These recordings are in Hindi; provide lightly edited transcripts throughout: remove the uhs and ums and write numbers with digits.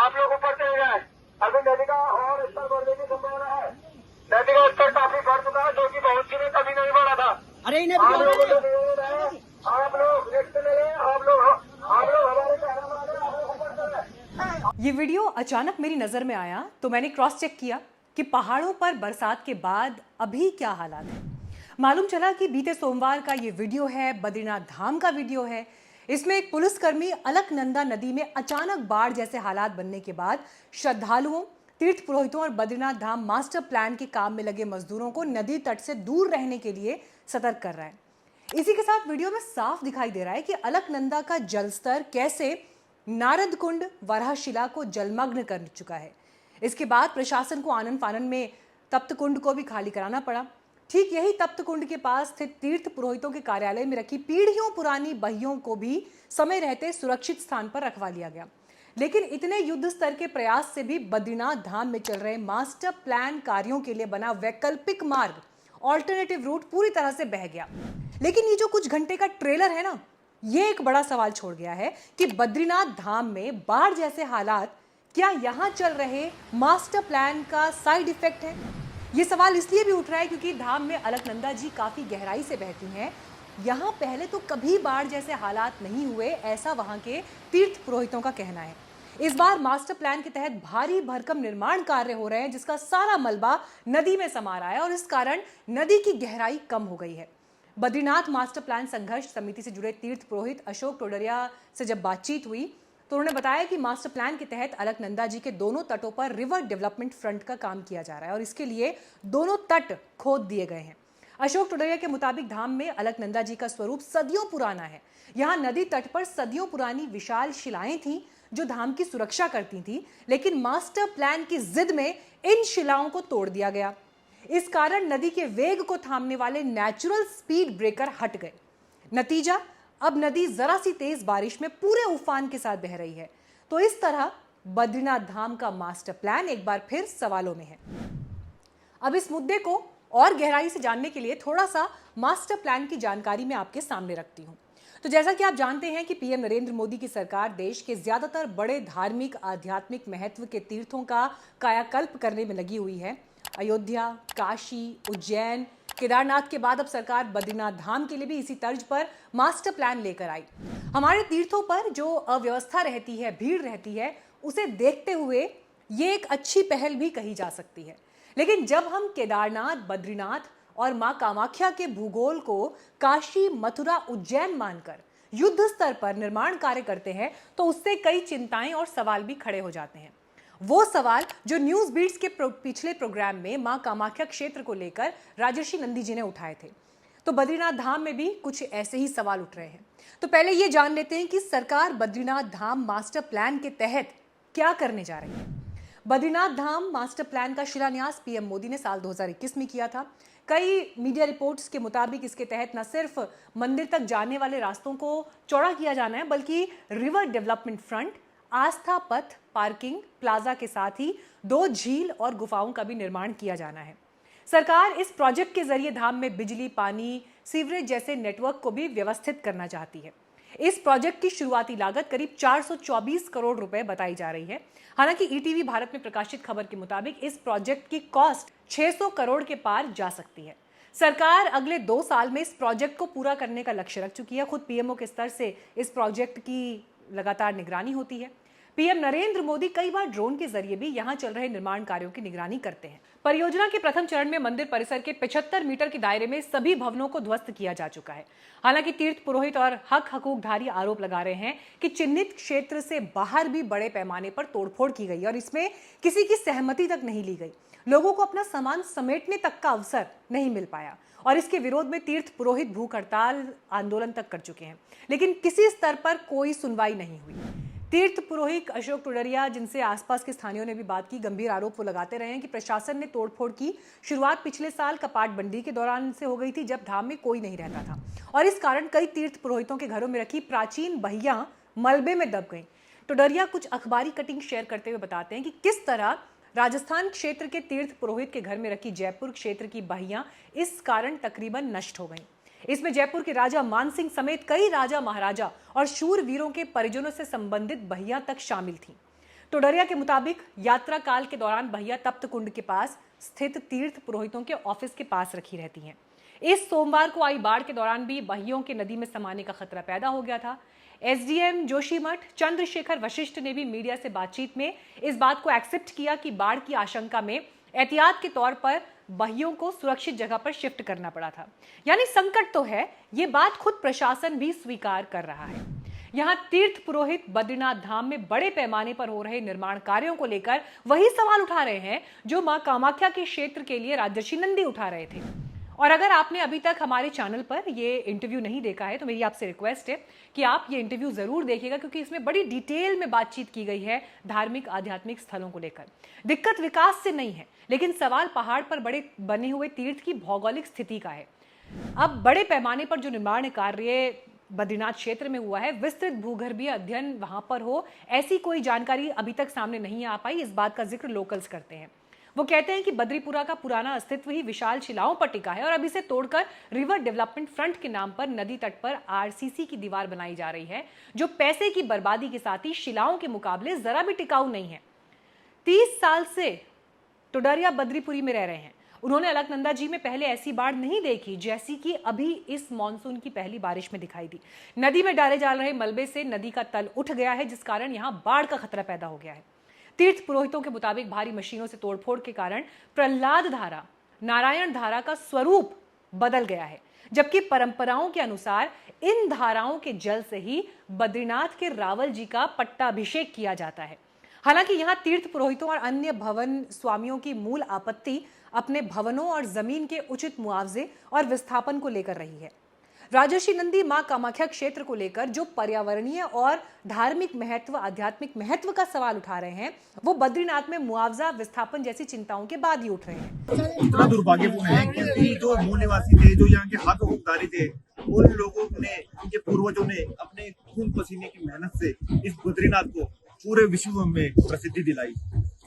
आप लोग ऊपर चले जाए। अभी नदी का और स्तर बढ़ने की संभावना है। नदी का स्तर काफी बढ़ चुका है, जो कि बहुत सी में कभी नहीं बढ़ा था। आप लोगों को निवेदन है, आप लोग रिस्क ले लें, आप लोग हमारे कहना माने, आप लोग ऊपर चले। ये वीडियो अचानक मेरी नजर में आया तो मैंने क्रॉस चेक किया कि पहाड़ों पर बरसात के बाद अभी क्या हालात है। मालूम चला कि बीते सोमवार का ये वीडियो है, बद्रीनाथ धाम का वीडियो है। इसमें एक पुलिसकर्मी अलकनंदा नदी में अचानक बाढ़ जैसे हालात बनने के बाद श्रद्धालुओं, तीर्थ पुरोहितों और बद्रीनाथ धाम मास्टर प्लान के काम में लगे मजदूरों को नदी तट से दूर रहने के लिए सतर्क कर रहा है। इसी के साथ वीडियो में साफ दिखाई दे रहा है कि अलकनंदा का जलस्तर कैसे नारद कुंड वराहशिला को जलमग्न कर चुका है। इसके बाद प्रशासन को आनन फानन में तप्त कुंड को भी खाली कराना पड़ा। ठीक यही तप्त कुंड के पास स्थित तीर्थ पुरोहितों के कार्यालय में रखी पीढ़ियों पुरानी बहियों को भी समय रहते सुरक्षित स्थान पर रखवा लिया गया। लेकिन इतने युद्ध स्तर के प्रयास से भी बद्रीनाथ धाम में चल रहे मास्टर प्लान कार्यों के लिए बना वैकल्पिक मार्ग, ऑल्टरनेटिव रूट पूरी तरह से बह गया। लेकिन ये जो कुछ घंटे का ट्रेलर है ना, ये एक बड़ा सवाल छोड़ गया है कि बद्रीनाथ धाम में बाढ़ जैसे हालात क्या यहां चल रहे मास्टर प्लान का साइड इफेक्ट है। ये सवाल इसलिए भी उठ रहा है क्योंकि धाम में अलकनंदा जी काफी गहराई से बहती हैं। यहां पहले तो कभी बाढ़ जैसे हालात नहीं हुए, ऐसा वहां के तीर्थ पुरोहितों का कहना है। इस बार मास्टर प्लान के तहत भारी भरकम निर्माण कार्य हो रहे हैं, जिसका सारा मलबा नदी में समा रहा है और इस कारण नदी की गहराई कम हो गई है। बद्रीनाथ मास्टर प्लान संघर्ष समिति से जुड़े तीर्थ पुरोहित अशोक टोडरिया से जब बातचीत हुई तो उन्होंने बताया कि मास्टर प्लान के तहत अलकनंदा जी के दोनों तटों पर रिवर डेवलपमेंट फ्रंट का काम किया जा रहा है और इसके लिए दोनों तट खोद दिए गए हैं। अशोक टोडरिया के मुताबिक धाम में अलकनंदा जी का स्वरूप सदियों पुराना है। यहाँ नदी तट पर सदियों पुरानी विशाल शिलाएं थीं जो धाम की सुरक्षा करती थी, लेकिन मास्टर प्लान की जिद में इन शिलाओं को तोड़ दिया गया। इस कारण नदी के वेग को थामने वाले नेचुरल स्पीड ब्रेकर हट गए। नतीजा, अब नदी जरा सी तेज बारिश में पूरे उफान के साथ बह रही है। तो इस तरह बद्रीनाथ धाम का मास्टर प्लान एक बार फिर सवालों में है। अब इस मुद्दे को और गहराई से जानने के लिए थोड़ा सा मास्टर प्लान की जानकारी मैं आपके सामने रखती हूं। तो जैसा कि आप जानते हैं कि पीएम नरेंद्र मोदी की सरकार देश के ज्यादातर बड़े धार्मिक आध्यात्मिक महत्व के तीर्थों का कायाकल्प करने में लगी हुई है। अयोध्या, काशी, उज्जैन, केदारनाथ के बाद अब सरकार बद्रीनाथ धाम के लिए भी इसी तर्ज पर मास्टर प्लान लेकर आई। हमारे तीर्थों पर जो अव्यवस्था रहती है, भीड़ रहती है, उसे देखते हुए ये एक अच्छी पहल भी कही जा सकती है। लेकिन जब हम केदारनाथ, बद्रीनाथ और मां कामाख्या के भूगोल को काशी, मथुरा, उज्जैन मानकर युद्ध स्तर पर निर्माण कार्य करते हैं तो उससे कई चिंताएं और सवाल भी खड़े हो जाते हैं। वो सवाल जो न्यूज बीट्स के पिछले प्रोग्राम में मां कामाख्या क्षेत्र को लेकर राजर्षि नंदी जी ने उठाए थे, तो बद्रीनाथ धाम में भी कुछ ऐसे ही सवाल उठ रहे हैं। तो पहले ये जान लेते हैं कि सरकार बद्रीनाथ धाम मास्टर प्लान के तहत क्या करने जा रही है। बद्रीनाथ धाम मास्टर प्लान का शिलान्यास पीएम मोदी ने साल 2021 में किया था। कई मीडिया रिपोर्ट्स के मुताबिक इसके तहत न सिर्फ मंदिर तक जाने वाले रास्तों को चौड़ा किया जाना है, बल्कि रिवर डेवलपमेंट फ्रंट, आस्था पथ, पार्किंग प्लाजा के साथ ही 2 झील और गुफाओं का भी निर्माण किया जाना है। सरकार इस प्रोजेक्ट के जरिए धाम में बिजली, पानी, सीवरेज जैसे नेटवर्क को भी व्यवस्थित करना चाहती है। इस प्रोजेक्ट की शुरुआती लागत करीब 424 करोड़ रुपए बताई जा रही है। हालांकि ईटीवी भारत में प्रकाशित खबर के मुताबिक इस प्रोजेक्ट की कॉस्ट 600 करोड़ के पार जा सकती है। सरकार अगले 2 साल में इस प्रोजेक्ट को पूरा करने का लक्ष्य रख चुकी है। खुद पीएमओ के स्तर से इस प्रोजेक्ट की लगातार निगरानी होती है। पीएम नरेंद्र मोदी कई बार ड्रोन के जरिए भी यहां चल रहे निर्माण कार्यों की निगरानी करते हैं। परियोजना के प्रथम चरण में मंदिर परिसर के 75 मीटर के दायरे में सभी भवनों को ध्वस्त किया जा चुका है। हालांकि तीर्थ पुरोहित और हक हकूकधारी आरोप लगा रहे हैं कि चिन्हित क्षेत्र से बाहर भी बड़े पैमाने पर तोड़फोड़ की गई और इसमें किसी की सहमति तक नहीं ली गई। लोगों को अपना सामान समेटने तक का अवसर नहीं मिल पाया और इसके विरोध में तीर्थ पुरोहित भूख हड़ताल आंदोलन तक कर चुके हैं, लेकिन किसी स्तर पर कोई सुनवाई नहीं हुई। तीर्थ पुरोहित अशोक टोडरिया, जिनसे आसपास के स्थानीयों ने भी बात की, गंभीर आरोप वो लगाते रहे हैं कि प्रशासन ने तोड़फोड़ की शुरुआत पिछले साल कपाट बंदी के दौरान से हो गई थी, जब धाम में कोई नहीं रहता था और इस कारण कई तीर्थ पुरोहितों के घरों में रखी प्राचीन बहियां मलबे में दब गईं। टोडरिया कुछ अखबारी कटिंग शेयर करते हुए बताते हैं कि किस तरह राजस्थान क्षेत्र के तीर्थ पुरोहित के घर में रखी जयपुर क्षेत्र की बहियां इस कारण तकरीबन नष्ट हो गईं। इसमें जयपुर के राजा मानसिंह समेत कई राजा महाराजा और शूरवीरों के परिजनों से संबंधित बहियां तक शामिल थीं। टोडरिया के मुताबिक यात्रा काल के दौरान बहिया तप्त कुंड के पास स्थित तीर्थ पुरोहितों के ऑफिस के पास रखी रहती हैं। इस सोमवार को आई बाढ़ के दौरान भी बहियों के नदी में समाने का खतरा पैदा हो गया था। एसडीएम जोशीमठ चंद्रशेखर वशिष्ठ ने भी मीडिया से बातचीत में इस बात को एक्सेप्ट किया कि बाढ़ की आशंका में एहतियात के तौर पर बहियों को सुरक्षित जगह पर शिफ्ट करना पड़ा था। यानी संकट तो है, ये बात खुद प्रशासन भी स्वीकार कर रहा है। यहाँ तीर्थ पुरोहित बद्रीनाथ धाम में बड़े पैमाने पर हो रहे निर्माण कार्यों को लेकर वही सवाल उठा रहे हैं जो मां कामाख्या के क्षेत्र के लिए राजर्षि नंदी उठा रहे थे। और अगर आपने अभी तक हमारे चैनल पर ये इंटरव्यू नहीं देखा है तो मेरी आपसे रिक्वेस्ट है कि आप ये इंटरव्यू जरूर देखिएगा, क्योंकि इसमें बड़ी डिटेल में बातचीत की गई है धार्मिक आध्यात्मिक स्थलों को लेकर। दिक्कत विकास से नहीं है, लेकिन सवाल पहाड़ पर बड़े बने हुए तीर्थ की भौगोलिक स्थिति का है। अब बड़े पैमाने पर जो निर्माण कार्य बद्रीनाथ क्षेत्र में हुआ है, विस्तृत भूगर्भीय अध्ययन वहां पर हो, ऐसी कोई जानकारी अभी तक सामने नहीं आ पाई। इस बात का जिक्र लोकल्स करते हैं। वो कहते हैं कि बद्रीपुरा का पुराना अस्तित्व ही विशाल शिलाओं पर टिका है और अब इसे तोड़कर रिवर डेवलपमेंट फ्रंट के नाम पर नदी तट पर आरसीसी की दीवार बनाई जा रही है, जो पैसे की बर्बादी के साथ ही शिलाओं के मुकाबले जरा भी टिकाऊ नहीं है। 30 साल से टोडरिया बद्रीपुरी में रह रहे हैं। उन्होंने अलकनंदा जी में पहले ऐसी बाढ़ नहीं देखी जैसी कि अभी इस मानसून की पहली बारिश में दिखाई दी। नदी में डाले जा रहे मलबे से नदी का तल उठ गया है, जिस कारण यहां बाढ़ का खतरा पैदा हो गया है। तीर्थ पुरोहितों के मुताबिक भारी मशीनों से तोड़फोड़ के कारण प्रहलाद धारा नारायण धारा का स्वरूप बदल गया है, जबकि परंपराओं के अनुसार इन धाराओं के जल से ही बद्रीनाथ के रावल जी का पट्टाभिषेक किया जाता है। हालांकि यहां तीर्थ पुरोहितों और अन्य भवन स्वामियों की मूल आपत्ति अपने भवनों और जमीन के उचित मुआवजे और विस्थापन को लेकर रही है। राजर्षि नंदी मां कामाख्या क्षेत्र को लेकर जो पर्यावरणीय और धार्मिक महत्व आध्यात्मिक महत्व का सवाल उठा रहे हैं, वो बद्रीनाथ में मुआवजा विस्थापन जैसी चिंताओं के बाद ही उठ रहे हैं। इतना दुर्भाग्यपूर्ण है क्योंकि जो मूल निवासी थे, जो यहाँ के हक हकदारी थे, उन लोगों ने, उनके पूर्वजों ने अपने खून पसीने की मेहनत से इस बद्रीनाथ को पूरे विश्व में प्रसिद्धि दिलाई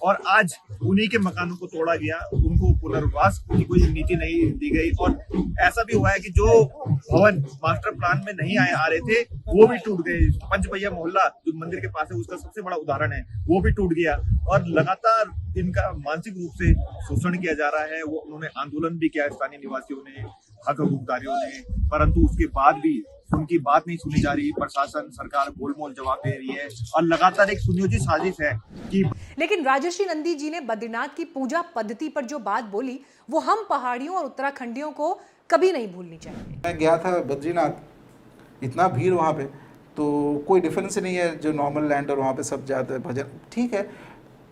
और आज उन्हीं के मकानों को तोड़ा गया, उनको पुनर्वास की कोई नीति नहीं दी गई। और ऐसा भी हुआ है कि जो भवन मास्टर प्लान में नहीं आ रहे थे वो भी टूट गए। पंचपैया मोहल्ला जो मंदिर के पास है उसका सबसे बड़ा उदाहरण है, वो भी टूट गया और लगातार इनका मानसिक रूप से शोषण किया जा रहा है। वो उन्होंने आंदोलन भी किया स्थानीय निवासियों ने, हक हकदारियों ने, परंतु उसके बाद भी उनकी बात नहीं सुनी जा रही। प्रशासन सरकार गोलमोल जवाब दे रही है और लगातार एक सुनियोजित साजिश है कि। लेकिन राजर्षि नंदी जी ने बद्रीनाथ की पूजा पद्धति पर जो बात बोली, वो हम पहाड़ियों और उत्तराखंडियों को कभी नहीं भूलनी चाहिए। मैं गया था बद्रीनाथ, इतना भीड़ वहाँ पे, तो कोई डिफरेंस नहीं है जो नॉर्मल लैंड और वहाँ पे सब जाते हैं भजन, ठीक है।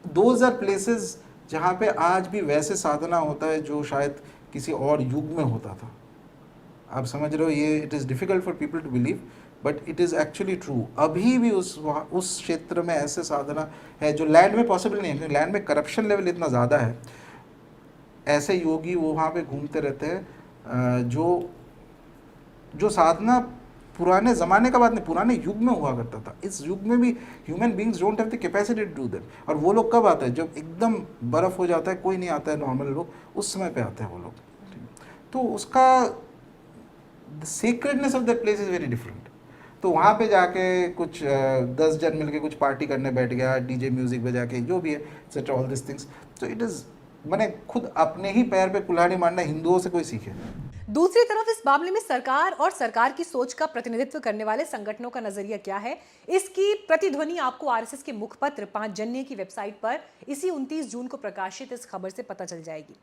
दोज आर प्लेसेस जहाँ पे आज भी वैसे साधना होता है जो शायद किसी और युग में होता था। आप समझ रहे हो, ये it is difficult for people to believe but it is actually true. अभी भी उस क्षेत्र में ऐसे साधना है जो लैंड में पॉसिबल नहीं है, क्योंकि लैंड में करप्शन लेवल इतना ज़्यादा है। ऐसे योगी वो वहाँ पे घूमते रहते हैं जो साधना पुराने ज़माने का बात नहीं, पुराने युग में हुआ करता था। इस युग में भी human beings don't have the capacity to do that. और वो लोग कब आते हैं? जब एकदम बर्फ़ हो जाता है, कोई नहीं आता है नॉर्मल लोग, उस समय पे आते हैं वो लोग। तो उसका the secretness of that place is very different. तो वहाँ पे जाके कुछ 10 जन मिलके कुछ पार्टी करने बैठ गया, डीजे म्यूज़िक बजा के, जो भी है सेट ऑल दिस थिंग्स। तो इट इज़, मैंने खुद अपने ही पैर पे कुल्हाड़ी मारना हिंदुओं से कोई सीखे। दूसरी तरफ इस मामले में सरकार और सरकार की सोच का प्रतिनिधित्व करने वाले संगठनों का नजरिया क्या है, इसकी प्रतिध्वनि आपको आरएसएस के मुखपत्र 5 जन्य की वेबसाइट पर इसी 29 जून को प्रकाशित इस खबर से पता चल जाएगी।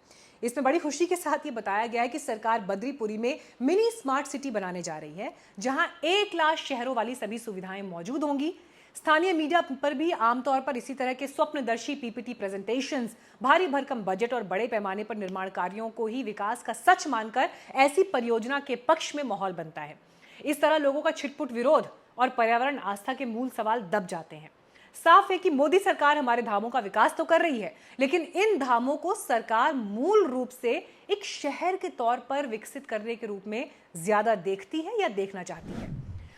इसमें बड़ी खुशी के साथ ये बताया गया है कि सरकार बद्रीपुरी में मिनी स्मार्ट सिटी बनाने जा रही है, जहां 1 लाख शहरों वाली सभी सुविधाएं मौजूद होंगी। स्थानीय मीडिया पर भी आमतौर पर इसी तरह के स्वप्नदर्शी पीपीटी प्रेजेंटेशंस, भारी भरकम बजट और बड़े पैमाने पर निर्माण कार्यों को ही विकास का सच मानकर ऐसी परियोजना के पक्ष में माहौल बनता है। इस तरह लोगों का छिटपुट विरोध और पर्यावरण आस्था के मूल सवाल दब जाते हैं। साफ है कि मोदी सरकार हमारे धामों का विकास तो कर रही है, लेकिन इन धामों को सरकार मूल रूप से एक शहर के तौर पर विकसित करने के रूप में ज्यादा देखती है या देखना चाहती है।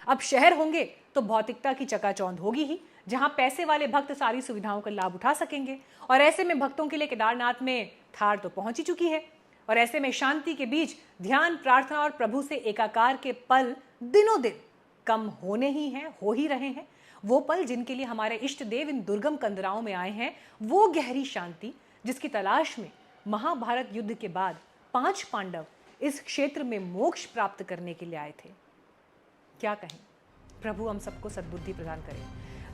अब शहर होंगे तो भौतिकता की चकाचौंध होगी ही, जहां पैसे वाले भक्त सारी सुविधाओं का लाभ उठा सकेंगे। और ऐसे में भक्तों के लिए केदारनाथ में थार तो पहुंच ही चुकी है, और ऐसे में शांति के बीच ध्यान, प्रार्थना और प्रभु से एकाकार के पल दिनों दिन कम होने ही हैं, हो ही रहे हैं। वो पल जिनके लिए हमारे इष्ट देव इन दुर्गम कंदराओं में आए हैं, वो गहरी शांति जिसकी तलाश में महाभारत युद्ध के बाद 5 पांडव इस क्षेत्र में मोक्ष प्राप्त करने के लिए आए थे। क्या कहें, प्रभु हम सबको सद्बुद्धि प्रदान करें।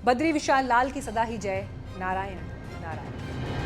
बद्री विशाल लाल की सदा ही जय। नारायण नारायण।